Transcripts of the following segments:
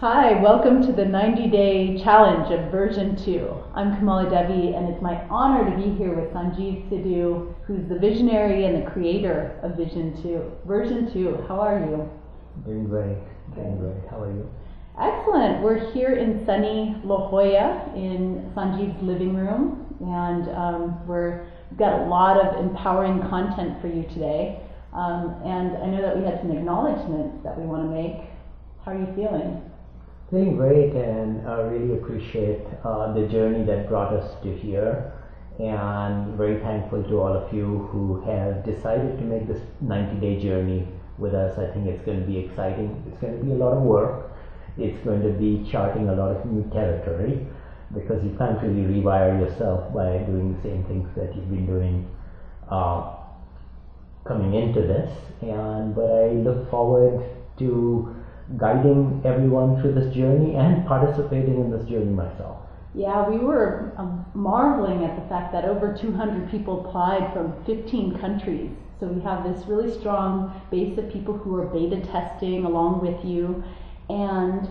Hi, welcome to the 90-day challenge of version 2. I'm Kamala Devi, and it's my honor to be here with Sanjiv Sidhu, who's the visionary and the creator of Version 2. How are you? Doing great. How are you? Excellent. We're here in sunny La Jolla in Sanjiv's living room, and we've got a lot of empowering content for you today. And I know that we had some acknowledgments that we want to make. How are you feeling? Feeling great, and I really appreciate the journey that brought us to here, and very thankful to all of you who have decided to make this 90-day journey with us. I think it's going to be exciting. It's going to be a lot of work. It's going to be charting a lot of new territory, because you can't really rewire yourself by doing the same things that you've been doing coming into this. But I look forward to guiding everyone through this journey and participating in this journey myself. Yeah, we were marveling at the fact that over 200 people applied from 15 countries. So we have this really strong base of people who are beta testing along with you, and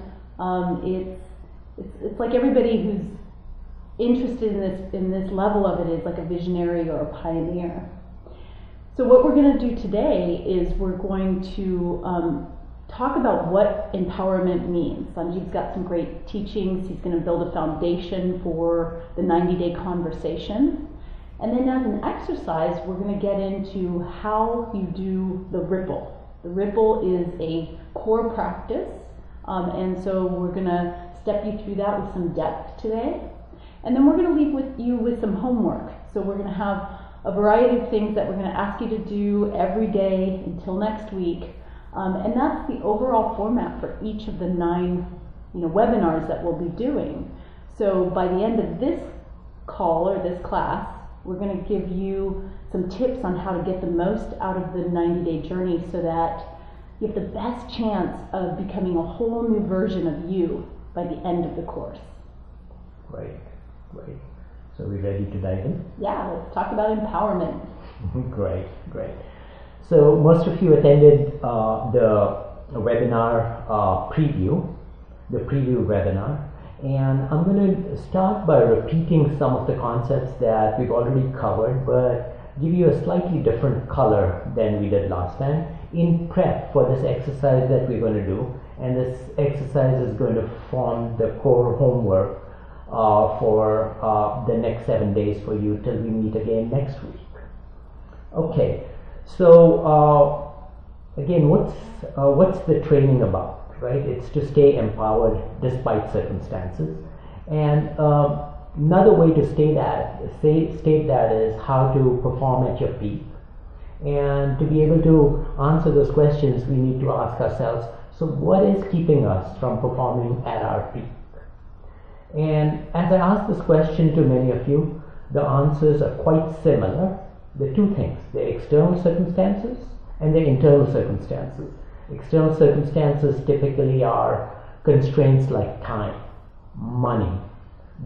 it's like everybody who's interested in this level of it is like a visionary or a pioneer. So what we're going to do today is we're going to talk about what empowerment means. Sanjiv's got some great teachings. He's going to build a foundation for the 90-day conversation. And then as an exercise, we're going to get into how you do the ripple. The ripple is a core practice, and so we're going to step you through that with some depth today. And then we're going to leave you with some homework. So we're going to have a variety of things that we're going to ask you to do every day until next week. And that's the overall format for each of the 9 webinars that we'll be doing. So by the end of this call or this class, we're going to give you some tips on how to get the most out of the 90-day journey so that you have the best chance of becoming a whole new version of you by the end of the course. Great. So we're ready to dive in? Yeah, let's talk about empowerment. Great. So most of you attended the webinar the preview webinar, and I'm going to start by repeating some of the concepts that we've already covered, but give you a slightly different color than we did last time in prep for this exercise that we're going to do. And this exercise is going to form the core homework for the next 7 days for you till we meet again next week. Okay. So again, what's the training about, right? It's to stay empowered despite circumstances. And another way to state that is how to perform at your peak. And to be able to answer those questions, we need to ask ourselves, so what is keeping us from performing at our peak? And as I ask this question to many of you, the answers are quite similar. The two things, the external circumstances and the internal circumstances. External circumstances typically are constraints like time, money,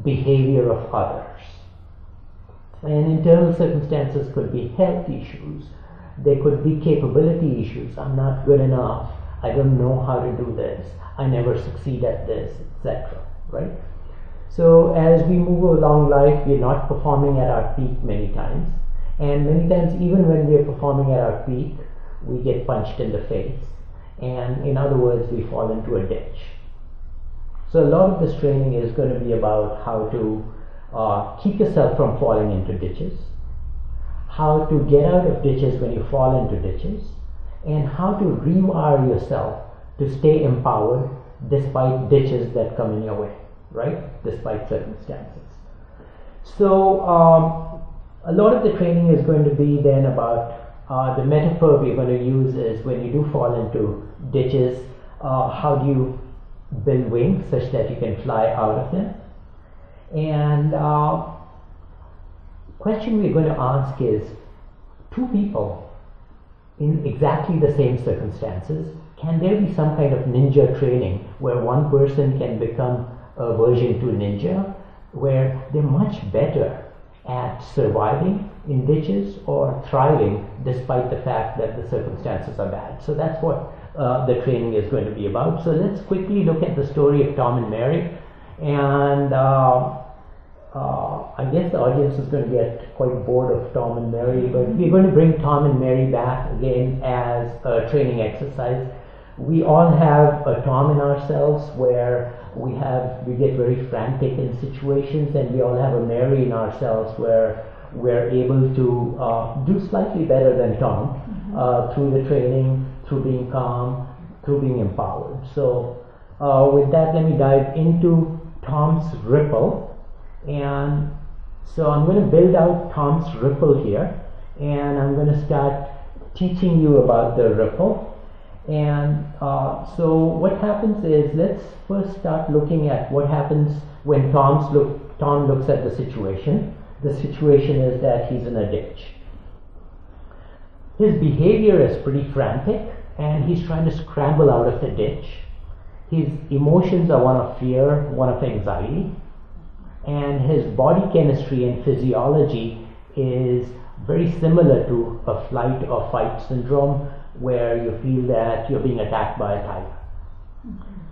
behavior of others. And internal circumstances could be health issues. They could be capability issues. I'm not good enough. I don't know how to do this. I never succeed at this, etc. Right? So as we move along life, we're not performing at our peak many times. And many times, even when we are performing at our peak, we get punched in the face. And in other words, we fall into a ditch. So a lot of this training is going to be about how to keep yourself from falling into ditches, how to get out of ditches when you fall into ditches, and how to rewire yourself to stay empowered despite ditches that come in your way, right? Despite circumstances. So a lot of the training is going to be then about the metaphor we're going to use is when you do fall into ditches, how do you build wings such that you can fly out of them? And question we're going to ask is, 2 people in exactly the same circumstances, can there be some kind of ninja training where one person can become a version 2 ninja, where they're much better at surviving in ditches or thriving despite the fact that the circumstances are bad. So that's what the training is going to be about. So let's quickly look at the story of Tom and Mary. And I guess the audience is going to get quite bored of Tom and Mary, but we're going to bring Tom and Mary back again as a training exercise. We all have a Tom in ourselves where we get very frantic in situations, and we all have a Mary in ourselves where we're able to do slightly better than Tom through the training, through being calm, through being empowered. So with that, let me dive into Tom's ripple. And so I'm going to build out Tom's ripple here, and I'm going to start teaching you about the ripple. And so what happens is, let's first start looking at what happens when Tom looks at the situation. The situation is that he's in a ditch. His behavior is pretty frantic, and he's trying to scramble out of the ditch. His emotions are one of fear, one of anxiety, and his body chemistry and physiology is very similar to a flight or fight syndrome, where you feel that you're being attacked by a tiger.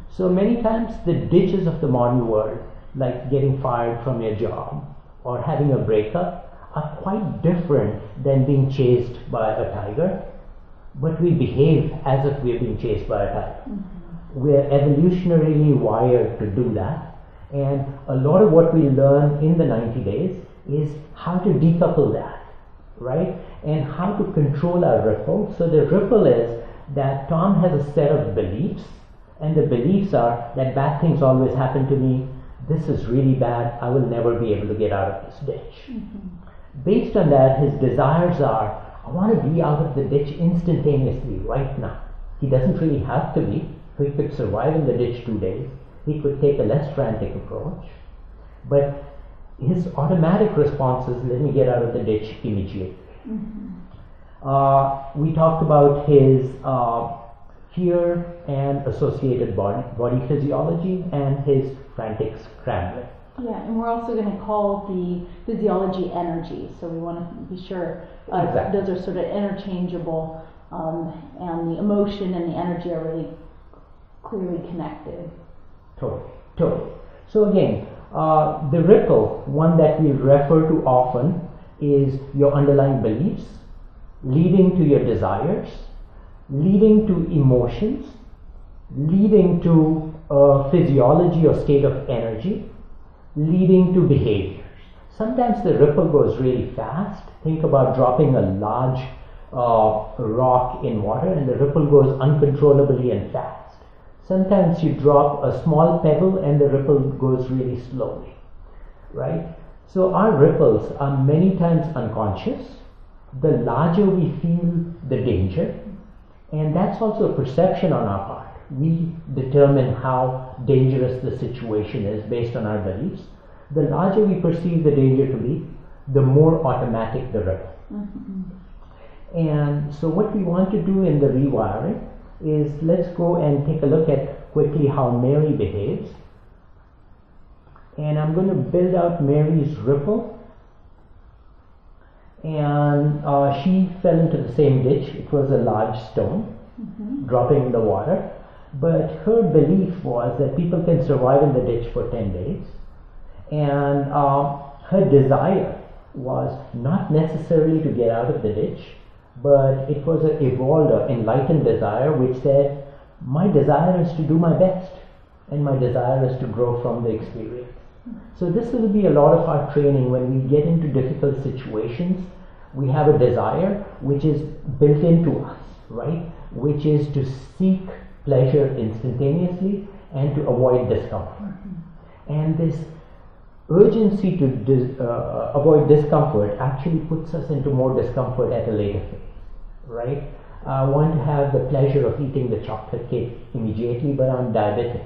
So many times the ditches of the modern world, like getting fired from your job or having a breakup, are quite different than being chased by a tiger, but we behave as if we're being chased by a tiger. We're evolutionarily wired to do that, and a lot of what we learn in the 90 days is how to decouple that, right? And how to control our ripple. So the ripple is that Tom has a set of beliefs, and the beliefs are that bad things always happen to me, this is really bad, I will never be able to get out of this ditch. Based on that, his desires are, I want to be out of the ditch instantaneously, right now. He doesn't really have to be. He could survive in the ditch 2 days. He could take a less frantic approach. But his automatic response is, let me get out of the ditch immediately. We talked about his fear and associated body physiology and his frantic scrambling. Yeah, and we're also going to call the physiology energy, so we want to be sure Exactly. those are sort of interchangeable, and the emotion and the energy are really clearly connected. Totally. So again, the ripple, one that we refer to often, is your underlying beliefs, leading to your desires, leading to emotions, leading to physiology or state of energy, leading to behaviors. Sometimes the ripple goes really fast. Think about dropping a large rock in water, and the ripple goes uncontrollably and fast. Sometimes you drop a small pebble and the ripple goes really slowly, right? So our ripples are many times unconscious. The larger we feel the danger, and that's also a perception on our part. We determine how dangerous the situation is based on our beliefs. The larger we perceive the danger to be, the more automatic the ripple. And so what we want to do in the rewiring is, let's go and take a look at quickly how Mary behaves. And I'm going to build out Mary's ripple. And she fell into the same ditch. It was a large stone dropping in the water. But her belief was that people can survive in the ditch for 10 days. And her desire was not necessarily to get out of the ditch, but it was an evolved or enlightened desire which said, my desire is to do my best, and my desire is to grow from the experience. So this will be a lot of our training. When we get into difficult situations, we have a desire which is built into us, right? Which is to seek pleasure instantaneously and to avoid discomfort. And this urgency to avoid discomfort actually puts us into more discomfort at a later phase, right? I want to have the pleasure of eating the chocolate cake immediately, but I'm diabetic.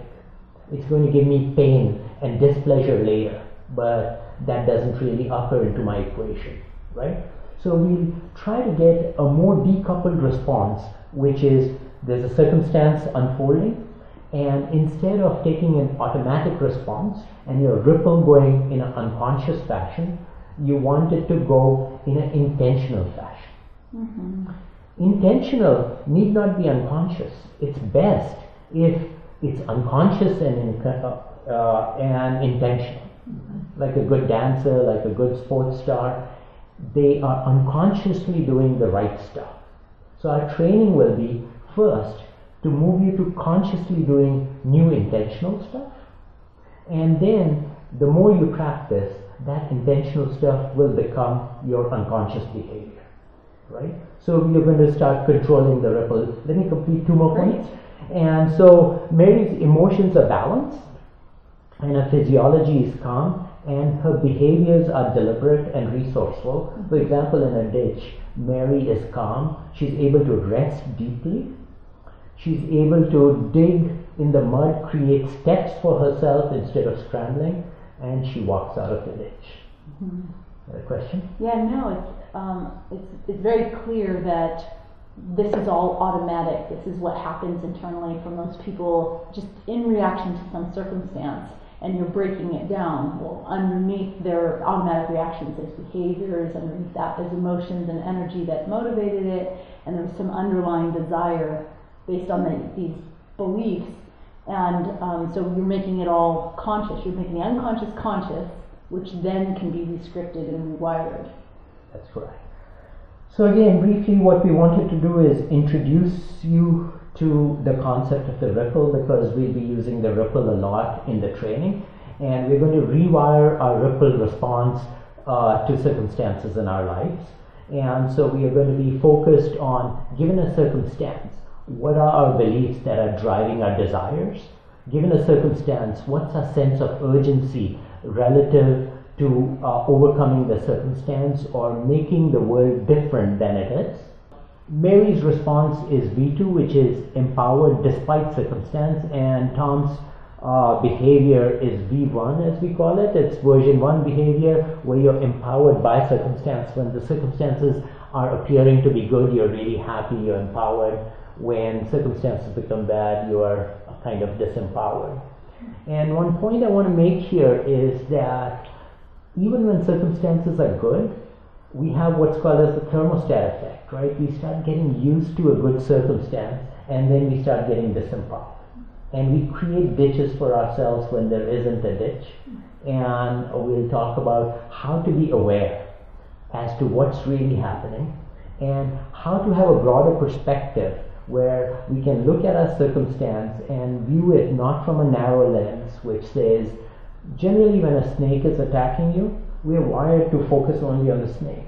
It's going to give me pain and displeasure later, but that doesn't really occur into my equation, right? So we'll try to get a more decoupled response, which is there's a circumstance unfolding, and instead of taking an automatic response and your ripple going in an unconscious fashion, you want it to go in an intentional fashion. Intentional need not be unconscious. It's best if it's unconscious and intentional. Like a good dancer, like a good sports star, they are unconsciously doing the right stuff. So our training will be first to move you to consciously doing new intentional stuff, and then the more you practice, that intentional stuff will become your unconscious behavior, right? So you're going to start controlling the ripple. Let me complete 2 more points. And so Mary's emotions are balanced, and her physiology is calm, and her behaviors are deliberate and resourceful. For example, in a ditch, Mary is calm. She's able to rest deeply. She's able to dig in the mud, create steps for herself instead of scrambling, and she walks out of the ditch. A question? Yeah, no, it's very clear that this is all automatic. This is what happens internally for most people, just in reaction to some circumstance, and you're breaking it down. Well, underneath their automatic reactions, there's behaviors. Underneath that, there's emotions and energy that motivated it, and there's some underlying desire based on these beliefs. And so you're making it all conscious. You're making the unconscious conscious, which then can be rescripted and rewired. That's correct. So again, briefly, what we wanted to do is introduce you to the concept of the ripple, because we'll be using the ripple a lot in the training, and we're going to rewire our ripple response to circumstances in our lives. And so we are going to be focused on, given a circumstance, what are our beliefs that are driving our desires? Given a circumstance, what's our sense of urgency relative to overcoming the circumstance or making the world different than it is? Mary's response is V2, which is empowered despite circumstance, and Tom's behavior is V1, as we call it. It's version 1 behavior, where you're empowered by circumstance. When the circumstances are appearing to be good, you're really happy, you're empowered. When circumstances become bad, you are kind of disempowered. And one point I want to make here is that even when circumstances are good, we have what's called as the thermostat effect, right? We start getting used to a good circumstance, and then we start getting disempowered. And we create ditches for ourselves when there isn't a ditch. And we'll talk about how to be aware as to what's really happening, and how to have a broader perspective where we can look at our circumstance and view it not from a narrow lens, which says, generally when a snake is attacking you, we are wired to focus only on the snake.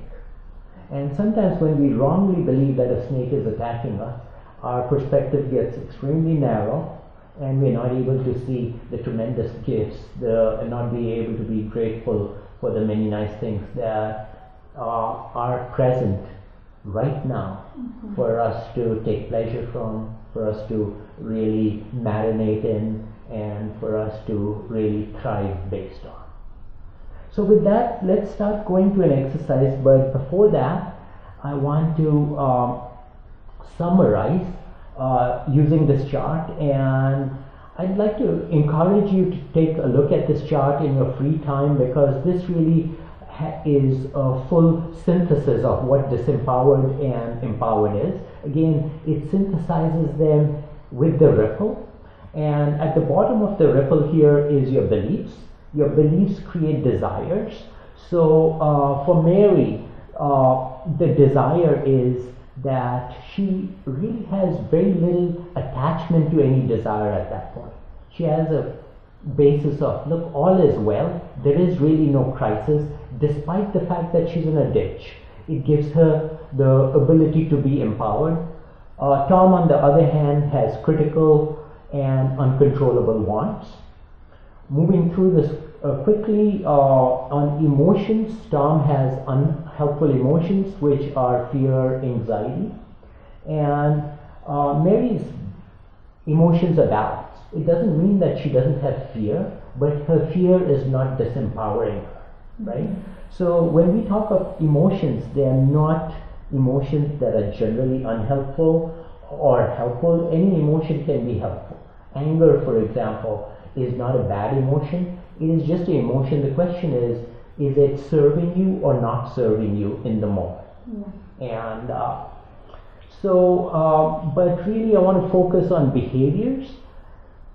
And sometimes when we wrongly believe that a snake is attacking us, our perspective gets extremely narrow, and we're not able to see the tremendous gifts, and not be able to be grateful for the many nice things that are present right now for us to take pleasure from, for us to really marinate in, and for us to really thrive based on. So with that, let's start going to an exercise, but before that, I want to summarize using this chart, and I'd like to encourage you to take a look at this chart in your free time, because this really is a full synthesis of what disempowered and empowered is. Again, it synthesizes them with the ripple, and at the bottom of the ripple here is your beliefs. Your beliefs create desires. So for Mary, the desire is that she really has very little attachment to any desire at that point. She has a basis of, look, all is well, there is really no crisis, despite the fact that she's in a ditch. It gives her the ability to be empowered. Tom, on the other hand, has critical and uncontrollable wants. Moving through this quickly, on emotions, Tom has unhelpful emotions, which are fear, anxiety, and Mary's emotions are balanced. It doesn't mean that she doesn't have fear, but her fear is not disempowering her, right? So when we talk of emotions, they are not emotions that are generally unhelpful or helpful. Any emotion can be helpful. Anger, for example, is not a bad emotion. It is just an emotion. The question is Is it serving you or not serving you in the moment? Yeah. And but really I want to focus on behaviors.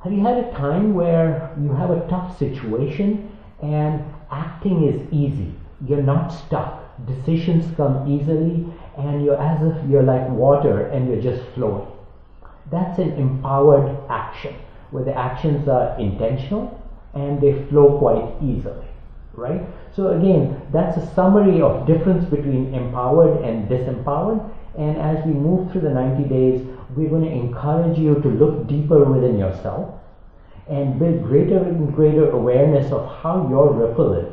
Have you had a time where you have a tough situation and acting is easy? You're not stuck. Decisions come easily and you're as if you're like water and you're just flowing. That's an empowered action, where the actions are intentional and they flow quite easily, right? So again, that's a summary of difference between empowered and disempowered. And as we move through the 90 days, we're going to encourage you to look deeper within yourself and build greater and greater awareness of how your ripple is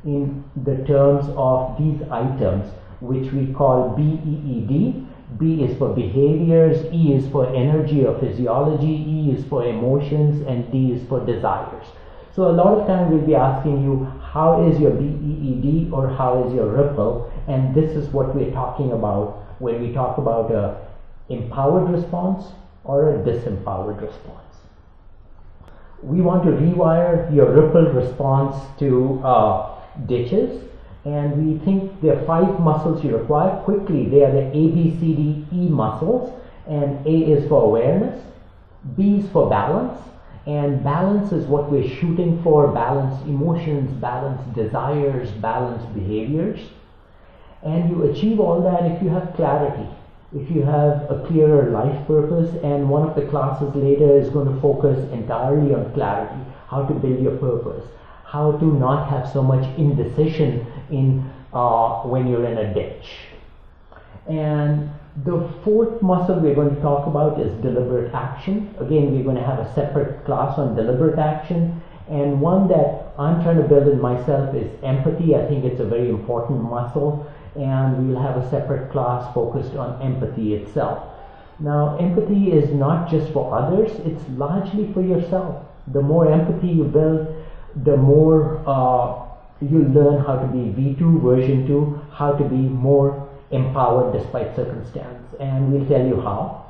in the terms of these items, which we call BEED. B is for behaviors, E is for energy or physiology, E is for emotions, and D is for desires. So a lot of time we'll be asking you, how is your BEED or how is your ripple? And this is what we're talking about when we talk about a empowered response or a disempowered response. We want to rewire your ripple response to ditches, and we think there are 5 muscles you require. Quickly, they are the A, B, C, D, E muscles, and A is for awareness, B is for balance, and balance is what we're shooting for: balance emotions, balance desires, balance behaviors. And you achieve all that if you have clarity, if you have a clearer life purpose. And one of the classes later is going to focus entirely on clarity, how to build your purpose, how to not have so much indecision in when you're in a ditch. And the 4th muscle we're going to talk about is deliberate action. Again, we're going to have a separate class on deliberate action. And one that I'm trying to build in myself is empathy. I think it's a very important muscle, and we'll have a separate class focused on empathy itself. Now, empathy is not just for others, it's largely for yourself. The more empathy you build, the more you learn how to be V2, version 2, how to be more empowered despite circumstance. And we'll tell you how.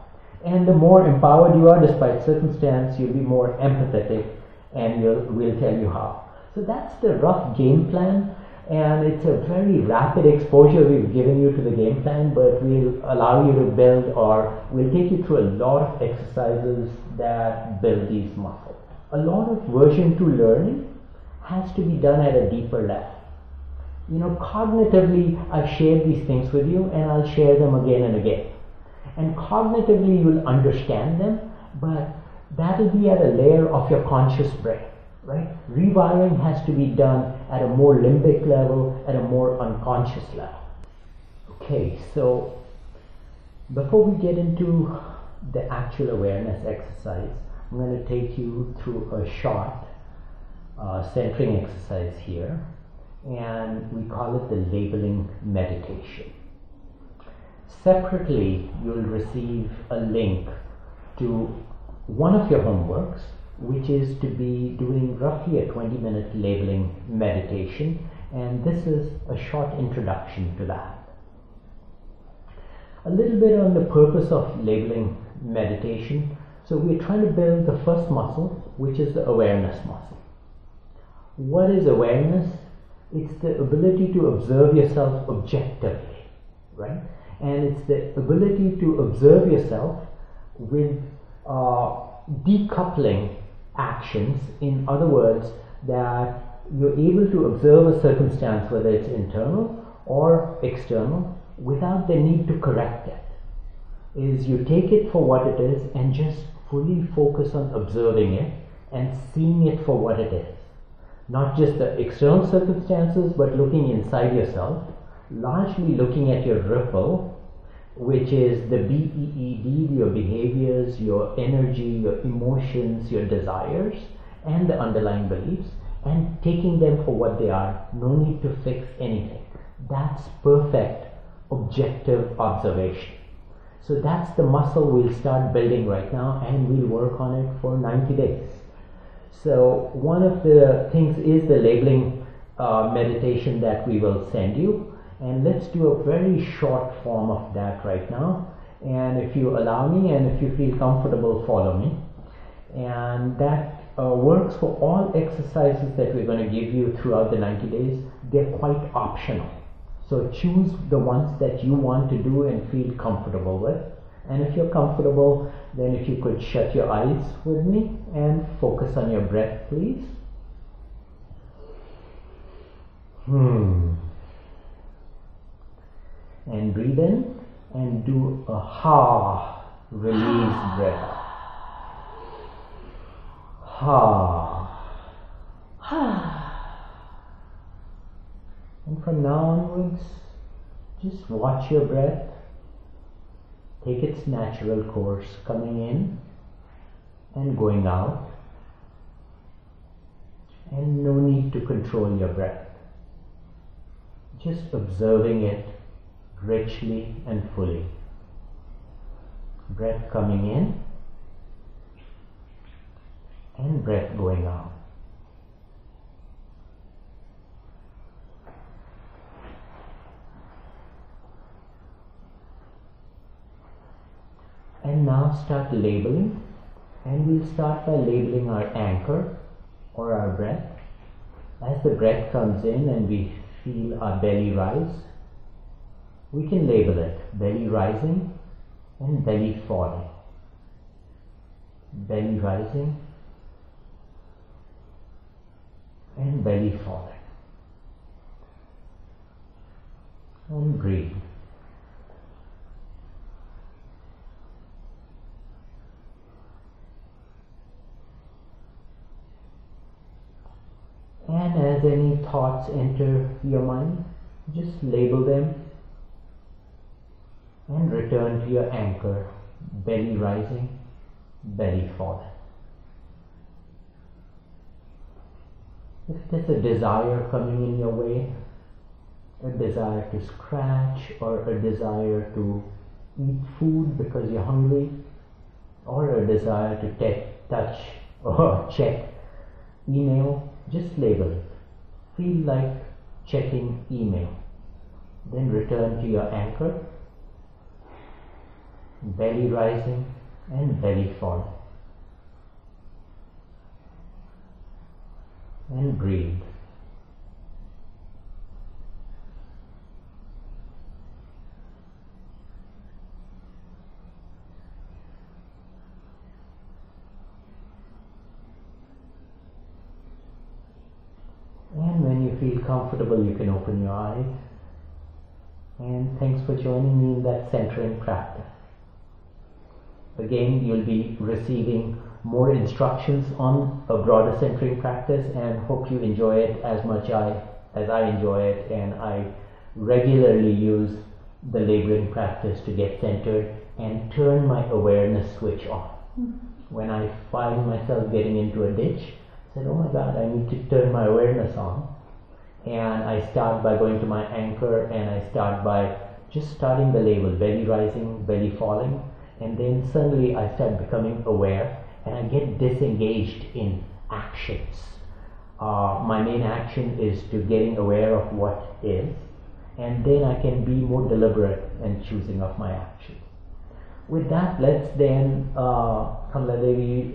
And the more empowered you are despite circumstance, you'll be more empathetic, and we'll tell you how. So that's the rough game plan. And it's a very rapid exposure we've given you to the game plan, but we'll allow you to build, or we'll take you through a lot of exercises that build these muscles. A lot of version 2 learning has to be done at a deeper level. You know, cognitively, I've shared these things with you, and I'll share them again and again. And cognitively, you'll understand them, but that'll be at a layer of your conscious brain. Right? Rewiring has to be done at a more limbic level, at a more unconscious level. Okay, so before we get into the actual awareness exercise, I'm going to take you through a short centering exercise here, and we call it the labeling meditation. Separately, you'll receive a link to one of your homeworks, which is to be doing roughly a 20-minute labeling meditation, and this is a short introduction to that. A little bit on the purpose of labeling meditation. So we're trying to build the first muscle, which is the awareness muscle. What is awareness? It's the ability to observe yourself objectively, right? And it's the ability to observe yourself with decoupling actions. In other words, that you're able to observe a circumstance, whether it's internal or external, without the need to correct it. Is you take it for what it is and just fully focus on observing it and seeing it for what it is. Not just the external circumstances, but looking inside yourself, largely looking at your ripple, which is the BEED, your behaviors, your energy, your emotions, your desires, and the underlying beliefs, and taking them for what they are. No need to fix anything. That's perfect objective observation. So that's the muscle we'll start building right now, and we'll work on it for 90 days. So one of the things is the labeling meditation that we will send you. And let's do a very short form of that right now. And if you allow me, and if you feel comfortable, follow me. And that works for all exercises that we're going to give you throughout the 90 days. they're quite optional. So choose the ones that you want to do and feel comfortable with. And if you're comfortable, then if you could shut your eyes with me and focus on your breath, please. And breathe in and do a ha, release breath. Ha. And from now onwards, just watch your breath. Take its natural course, coming in and going out. And no need to control your breath. Just observing it richly and fully. Breath coming in and breath going out. And now start labeling, and we'll start by labeling our anchor or our breath. As the breath comes in and we feel our belly rise, we can label it belly rising and belly falling. Belly rising and belly falling. And breathe. And as any thoughts enter your mind, just label them and return to your anchor, belly rising, belly falling. If there's a desire coming in your way, a desire to scratch or a desire to eat food because you're hungry, or a desire to touch or check email, just label it. Feel like checking email. Then return to your anchor, belly rising and belly falling. And breathe. And when you feel comfortable, you can open your eyes. And thanks for joining me in that centering practice. Again, you'll be receiving more instructions on a broader centering practice, and hope you enjoy it as much as I enjoy it. And I regularly use the labeling practice to get centered and turn my awareness switch on. When I find myself getting into a ditch, I said, oh my God, I need to turn my awareness on. And I start by going to my anchor, and I start by just starting the label, belly rising, belly falling. And then suddenly I start becoming aware, and I get disengaged in actions. My main action is to getting aware of what is, and then I can be more deliberate in choosing of my actions. With that, let's then, Kamala Devi,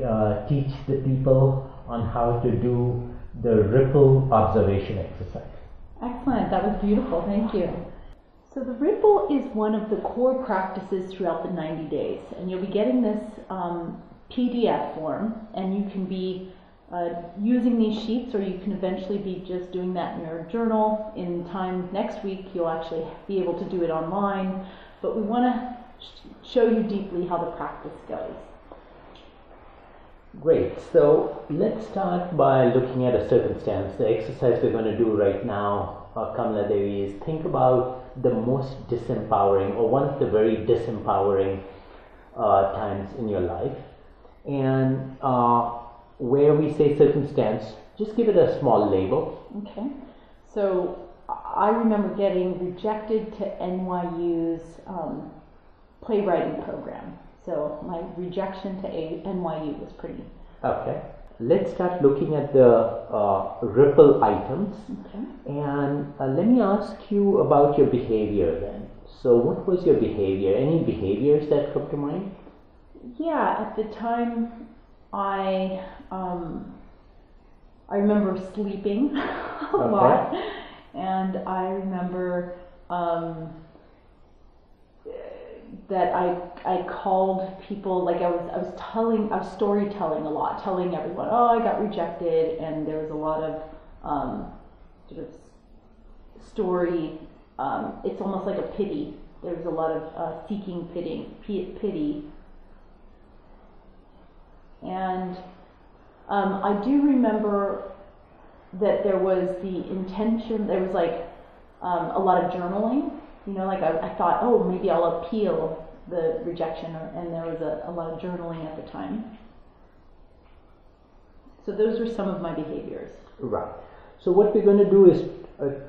teach the people on how to do the ripple observation exercise. Excellent, that was beautiful, thank you. So the ripple is one of the core practices throughout the 90 days, and you'll be getting this PDF form, and you can be using these sheets, or you can eventually be just doing that in your journal. In time next week, you'll actually be able to do it online, but we want to show you deeply how the practice goes. Great, so let's start by looking at a circumstance. The exercise we're going to do right now, Kamala Devi, is think about the most disempowering, or one of the very disempowering times in your life. And where we say circumstance, just give it a small label. Okay, so I remember getting rejected to NYU's playwriting program. So my rejection to NYU was pretty... Okay. Let's start looking at the ripple items. Okay. And let me ask you about your behavior then. So what was your behavior? Any behaviors that come to mind? Yeah, at the time I remember sleeping a lot, And I remember that I called people, like I was storytelling a lot, telling everyone, oh, I got rejected, and there was a lot of sort of story. It's almost like a pity. There was a lot of seeking pity. And I do remember that there was the intention, there was like a lot of journaling, like I thought, oh, maybe I'll appeal the rejection, and there was a lot of journaling at the time. So those were some of my behaviors. Right. So what we're going to do is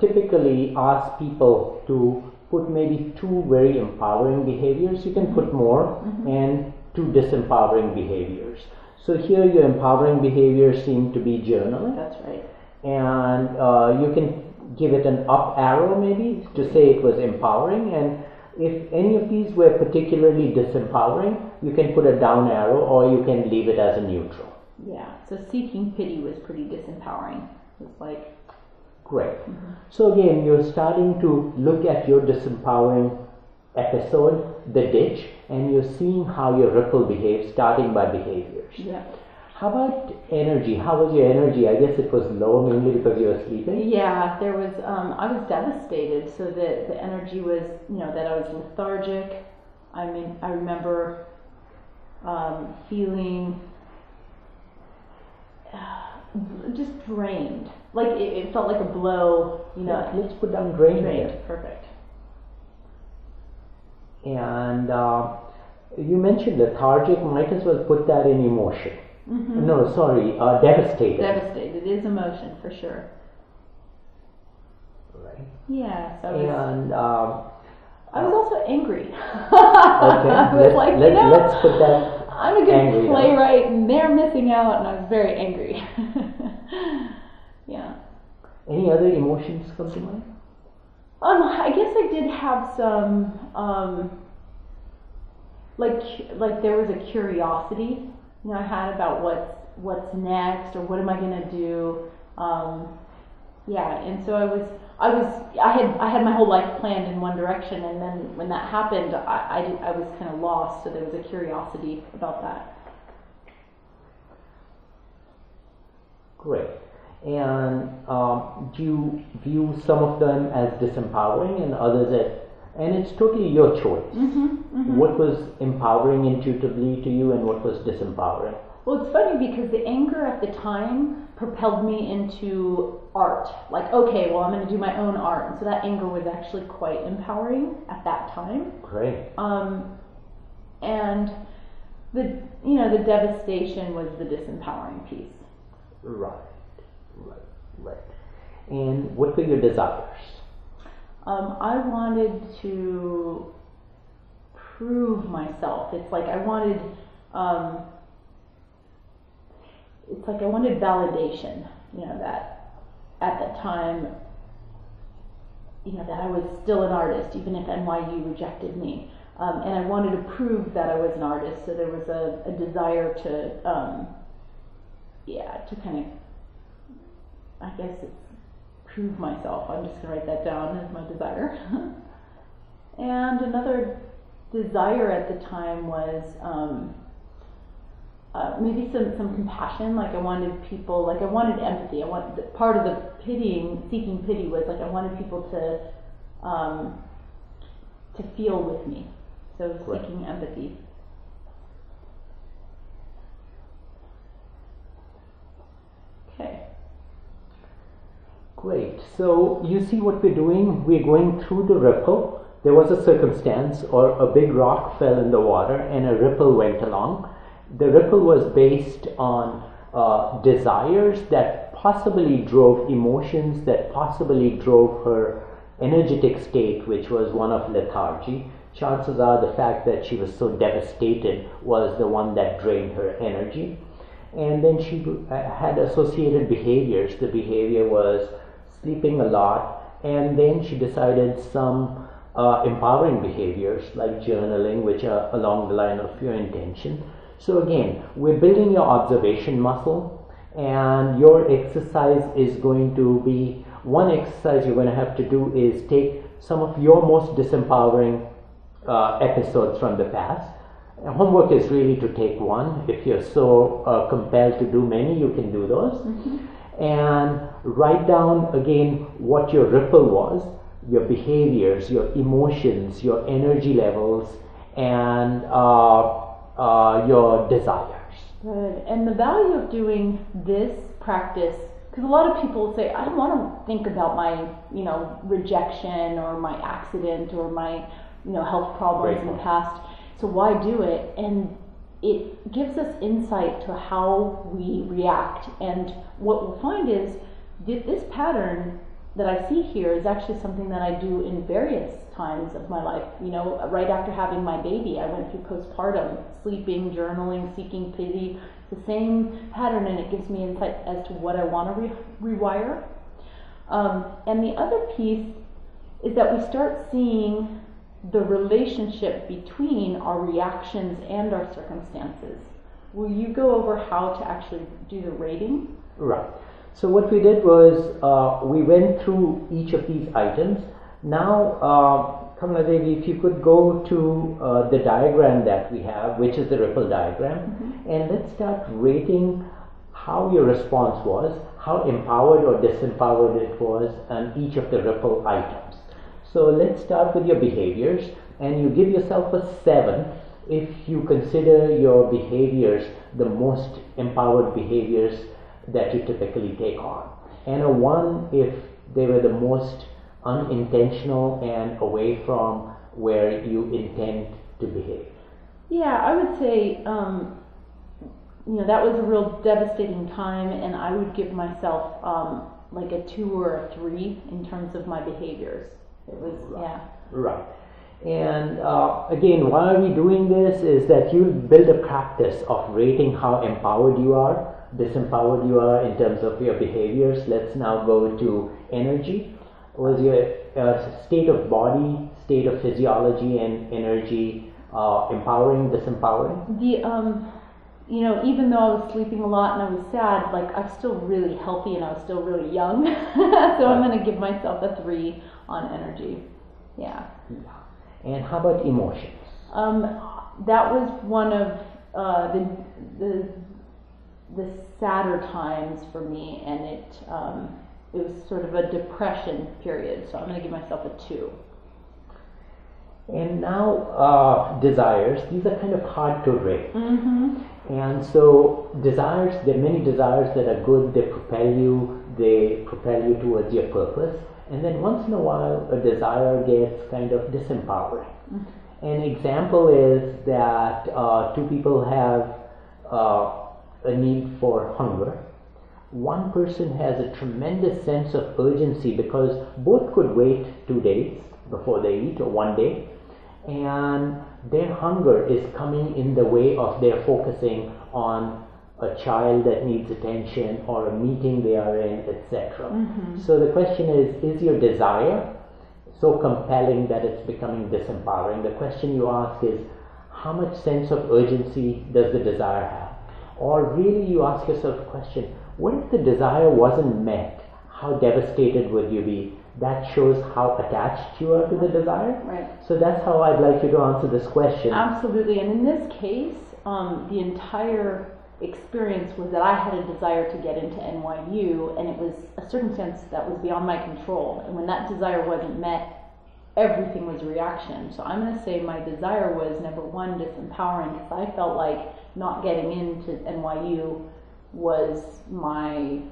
typically ask people to put maybe 2 very empowering behaviors. You can put more, and 2 disempowering behaviors. So here your empowering behaviors seem to be journaling. That's right. And you can give it an up arrow maybe to say it was empowering, and if any of these were particularly disempowering, you can put a down arrow, or you can leave it as a neutral. Yeah, so seeking pity was pretty disempowering. It's like... Great. So again, you're starting to look at your disempowering episode, the ditch, and you're seeing how your ripple behaves, starting by behaviors. Yeah. How about energy? How was your energy? I guess it was low, mainly because you were sleeping? Yeah, there was, I was devastated, so the energy was, that I was lethargic. I mean, I remember feeling just drained. Like it felt like a blow, Yeah, let's put down drained. Drained, perfect. And you mentioned lethargic, might as well put that in emotion. No, sorry, devastated. Devastated is emotion, for sure. Right. Yeah, so And I was also angry. okay, I was let's put that. I'm a good playwright, and they're missing out, and I was very angry. Yeah. Any other emotions come to mind? I guess I did have some, like there was a curiosity, I had about what's next, or what am I going to do. Yeah, and so I had my whole life planned in one direction, and then when that happened, I was kind of lost. So there was a curiosity about that. Great. And do you view some of them as disempowering and others as, and it's totally your choice. What was empowering intuitively to you and what was disempowering? Well, it's funny because the anger at the time propelled me into art. Like, okay, well, I'm going to do my own art. And so that anger was actually quite empowering at that time. Great. And the devastation was the disempowering piece. Right. And what were your desires? I wanted to prove myself. It's like I wanted validation, that at the time, that I was still an artist, even if NYU rejected me. And I wanted to prove that I was an artist, so there was a desire to kind of, I guess it's prove myself. I'm just going to write that down as my desire. And another desire at the time was maybe some compassion. Like I wanted people, like I wanted empathy. Part of the seeking pity was like I wanted people to feel with me. So seeking empathy. Okay. Great. So you see what we're doing? We're going through the ripple. There was a circumstance, or a big rock fell in the water and a ripple went along. The ripple was based on desires that possibly drove emotions, that possibly drove her energetic state, which was one of lethargy. Chances are the fact that she was so devastated was the one that drained her energy. And then she had associated behaviors. The behavior was sleeping a lot, and then she decided some empowering behaviors like journaling, which are along the line of your intention. So again, we're building your observation muscle, and your exercise is going to be one exercise you're going to have to do is take some of your most disempowering episodes from the past. Homework is really to take one. If you're so compelled to do many, you can do those. And write down again what your ripple was, your behaviors, your emotions, your energy levels, and your desires. Good. And the value of doing this practice, because a lot of people say, I don't want to think about my, rejection or my accident or my, health problems in the past. So why do it? And it gives us insight to how we react. And what we'll find is that this pattern that I see here is actually something that I do in various times of my life. Right after having my baby, I went through postpartum, sleeping, journaling, seeking pity. It's the same pattern, and it gives me insight as to what I want to rewire. And the other piece is that we start seeing the relationship between our reactions and our circumstances. Will you go over how to actually do the rating? Right. So what we did was we went through each of these items. Now, Kamala Devi, if you could go to the diagram that we have, which is the ripple diagram, and let's start rating how your response was, how empowered or disempowered it was on each of the ripple items. So let's start with your behaviors, and you give yourself a 7 if you consider your behaviors the most empowered behaviors that you typically take on, and a 1 if they were the most unintentional and away from where you intend to behave. Yeah, I would say that was a real devastating time, and I would give myself like a 2 or a 3 in terms of my behaviors. It was, Right. And again, why are we doing this is that you build a practice of rating how empowered you are, disempowered you are in terms of your behaviors. Let's now go to energy. Was your state of body, state of physiology and energy empowering, disempowering? Even though I was sleeping a lot and I was sad, I was still really healthy and I was still really young. So I'm going to give myself a 3 on energy. Yeah. And how about emotions? That was one of the sadder times for me, and it was sort of a depression period. So I'm going to give myself a 2. And now desires. These are kind of hard to rate. And so desires, there are many desires that are good. They propel you towards your purpose. And then once in a while, a desire gets kind of disempowering. An example is that 2 people have a need for hunger. One person has a tremendous sense of urgency because both could wait 2 days before they eat, or 1 day, and their hunger is coming in the way of their focusing on a child that needs attention or a meeting they are in, etc. So the question is your desire so compelling that it's becoming disempowering? The question you ask is, how much sense of urgency does the desire have? Or really you ask yourself the question, what if the desire wasn't met? How devastated would you be? That shows how attached you are to the desire. Right. So that's how I'd like you to answer this question. Absolutely. And in this case, the entire experience was that I had a desire to get into NYU, and it was a circumstance that was beyond my control. And when that desire wasn't met, everything was reaction. So I'm going to say my desire was, number 1, disempowering, because I felt like not getting into NYU was my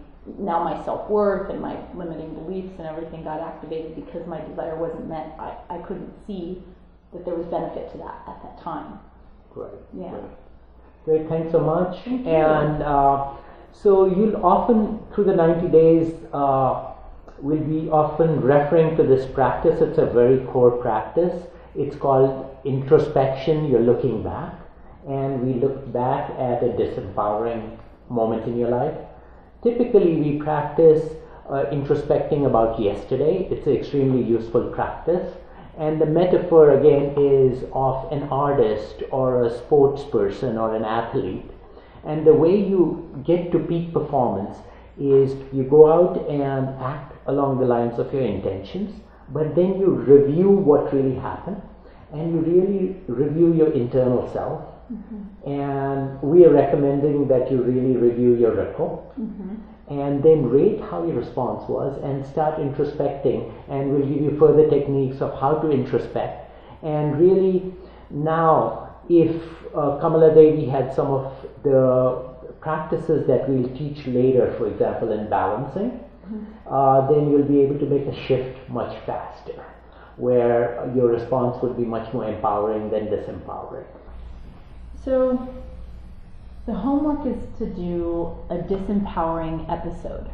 self-worth, and my limiting beliefs and everything got activated because my desire wasn't met. I couldn't see that there was benefit to that at that time. Great. Yeah. Great, thanks so much. Thank you. And so you'll often, through the 90 days, we'll be often referring to this practice. It's a very core practice. It's called introspection. You're looking back, and we look back at a disempowering moment in your life. Typically, we practice introspecting about yesterday. It's an extremely useful practice. And the metaphor again is of an artist or a sports person or an athlete. And the way you get to peak performance is you go out and act along the lines of your intentions, but then you review what really happened, and you really review your internal self. And we are recommending that you really review your ripple, and then rate how your response was and start introspecting, and we'll give you further techniques of how to introspect. And really now, if Kamala Devi had some of the practices that we'll teach later, for example in balancing, then you'll be able to make a shift much faster, where your response would be much more empowering than disempowering. So the homework is to do a disempowering episode.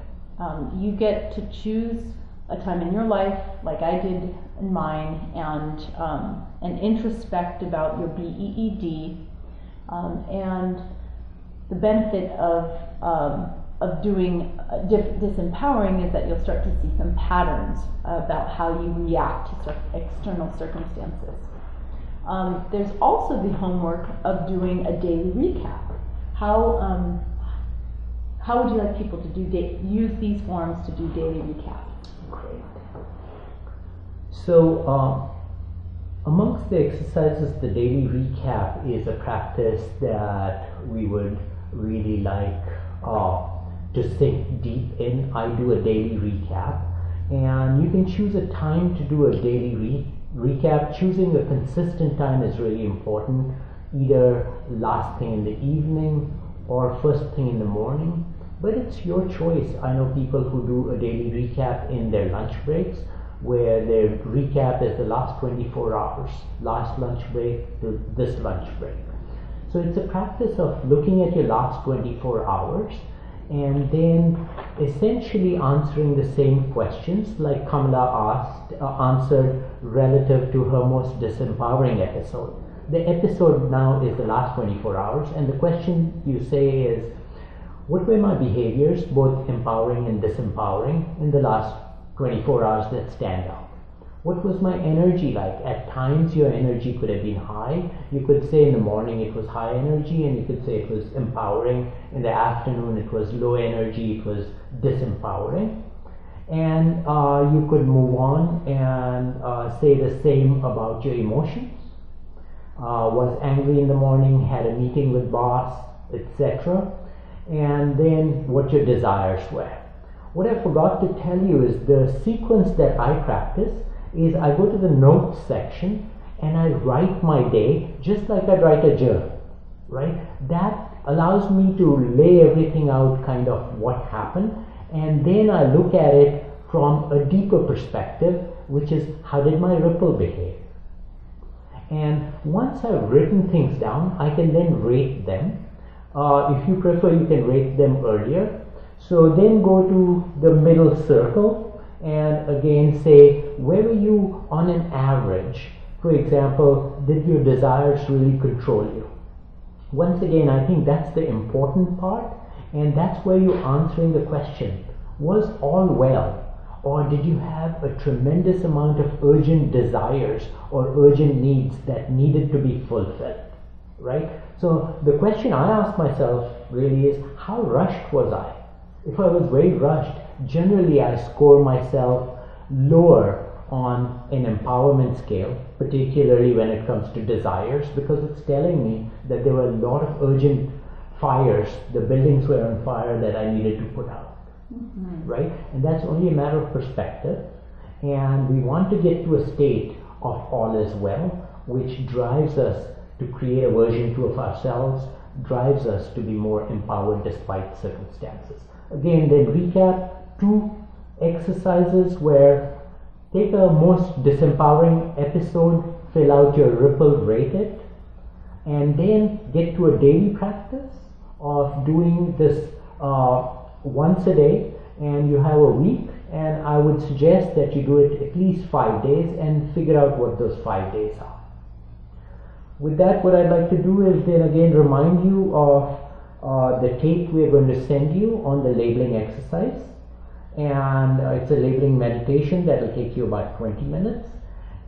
You get to choose a time in your life, like I did in mine, and introspect about your BEED. And the benefit of doing disempowering is that you'll start to see some patterns about how you react to external circumstances. There's also the homework of doing a daily recap. How would you like people to use these forms to do daily recap? Great. So amongst the exercises, the daily recap is a practice that we would really like to sink deep in. I do a daily recap, and you can choose a time to do a daily recap. Choosing a consistent time is really important, either last thing in the evening or first thing in the morning, but it's your choice. I know people who do a daily recap in their lunch breaks, where their recap is the last 24 hours, last lunch break to this lunch break. So it's a practice of looking at your last 24 hours and then essentially answering the same questions like Kamala answered relative to her most disempowering episode. The episode now is the last 24 hours, and the question you say is, what were my behaviors, both empowering and disempowering, in the last 24 hours that stand out? What was my energy like? At times your energy could have been high. You could say in the morning it was high energy, and you could say it was empowering. In the afternoon it was low energy, it was disempowering. And you could move on and say the same about your emotions. Was angry in the morning, had a meeting with boss, etc. And then what your desires were. What I forgot to tell you is the sequence that I practice is I go to the notes section and I write my day just like I'd write a journal, right? That allows me to lay everything out, kind of what happened, and then I look at it from a deeper perspective, which is how did my ripple behave? And once I've written things down, I can then rate them. If you prefer, you can rate them earlier. So then go to the middle circle and again say, where were you on an average? For example, did your desires really control you? Once again, I think that's the important part, and that's where you're answering the question, was all well? Or did you have a tremendous amount of urgent desires or urgent needs that needed to be fulfilled, right? So the question I ask myself really is, how rushed was I? If I was very rushed, generally I score myself lower on an empowerment scale, particularly when it comes to desires, because it's telling me that there were a lot of urgent fires, the buildings were on fire that I needed to put out. Right? And that's only a matter of perspective, and we want to get to a state of all is well, which drives us to create a version 2 of ourselves, drives us to be more empowered despite circumstances. Again, then recap 2 exercises where take a most disempowering episode, fill out your ripple, rate it, and then get to a daily practice of doing this once a day, and you have a week, and I would suggest that you do it at least 5 days and figure out what those 5 days are. With that, what I'd like to do is then again remind you of the tape we're going to send you on the labeling exercise, and it's a labeling meditation that will take you about 20 minutes.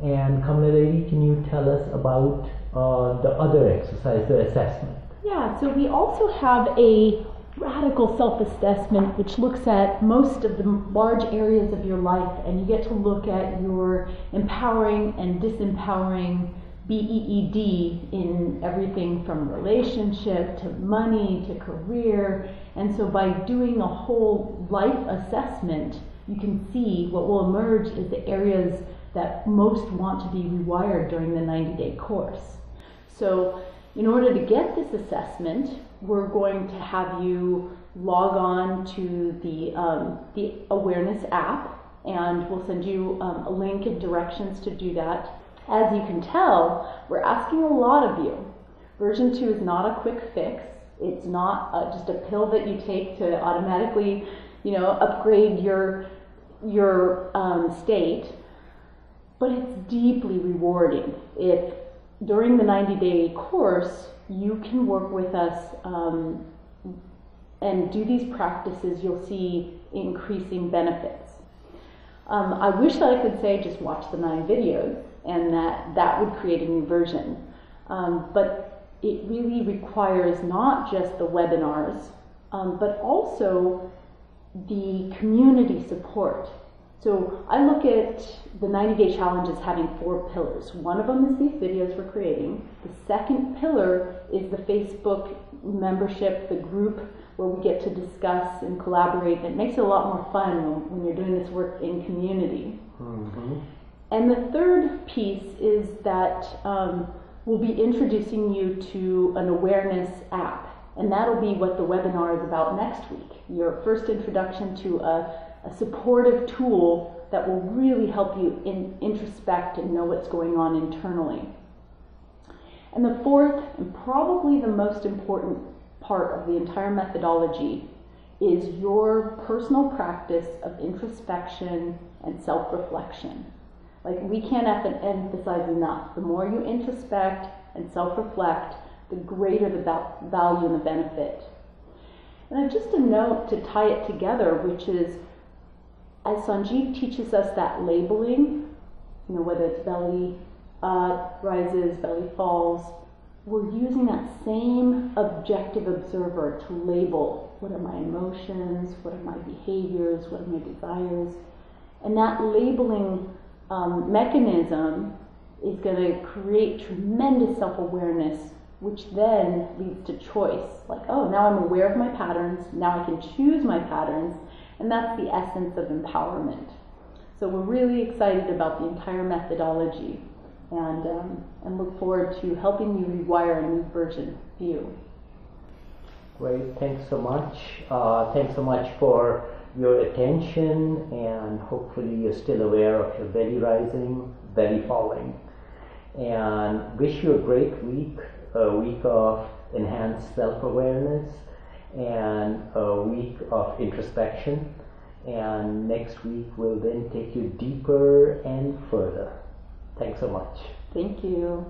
And Kamala Devi, can you tell us about the other exercise, the assessment? Yeah, so we also have a radical self-assessment which looks at most of the large areas of your life, and you get to look at your empowering and disempowering BEED in everything from relationship to money to career. And so by doing a whole life assessment, you can see what will emerge is the areas that most want to be rewired during the 90-day course. So in order to get this assessment, we're going to have you log on to the awareness app, and we'll send you a link and directions to do that. As you can tell, we're asking a lot of you. Version 2 is not a quick fix. It's not just a pill that you take to automatically, upgrade your state, but it's deeply rewarding. If during the 90-day course, you can work with us and do these practices, you'll see increasing benefits. I wish that I could say just watch the 9 videos and that would create a new version. But it really requires not just the webinars, but also the community support. So I look at the 90-day challenge as having 4 pillars. One of them is these videos we're creating. The second pillar is the Facebook membership, the group where we get to discuss and collaborate. It makes it a lot more fun when you're doing this work in community. Mm-hmm. And the third piece is that we'll be introducing you to an awareness app. And that'll be what the webinar is about next week. Your first introduction to a supportive tool that will really help you introspect and know what's going on internally. And the fourth, and probably the most important part of the entire methodology, is your personal practice of introspection and self-reflection. Like, we can't emphasize enough. The more you introspect and self-reflect, the greater the value and the benefit. And just a note to tie it together, which is, as Sanjiv teaches us that labeling, whether it's belly rises, belly falls, we're using that same objective observer to label what are my emotions, what are my behaviors, what are my desires. And that labeling mechanism is going to create tremendous self-awareness, which then leads to choice. Like, oh, now I'm aware of my patterns, now I can choose my patterns, and that's the essence of empowerment. So we're really excited about the entire methodology, and look forward to helping you rewire a new version of you. Great, thanks so much. Thanks so much for your attention, and hopefully you're still aware of your belly rising, belly falling. And wish you a great week, a week of enhanced self-awareness and a week of introspection. And next week we'll then take you deeper and further. Thanks so much. Thank you.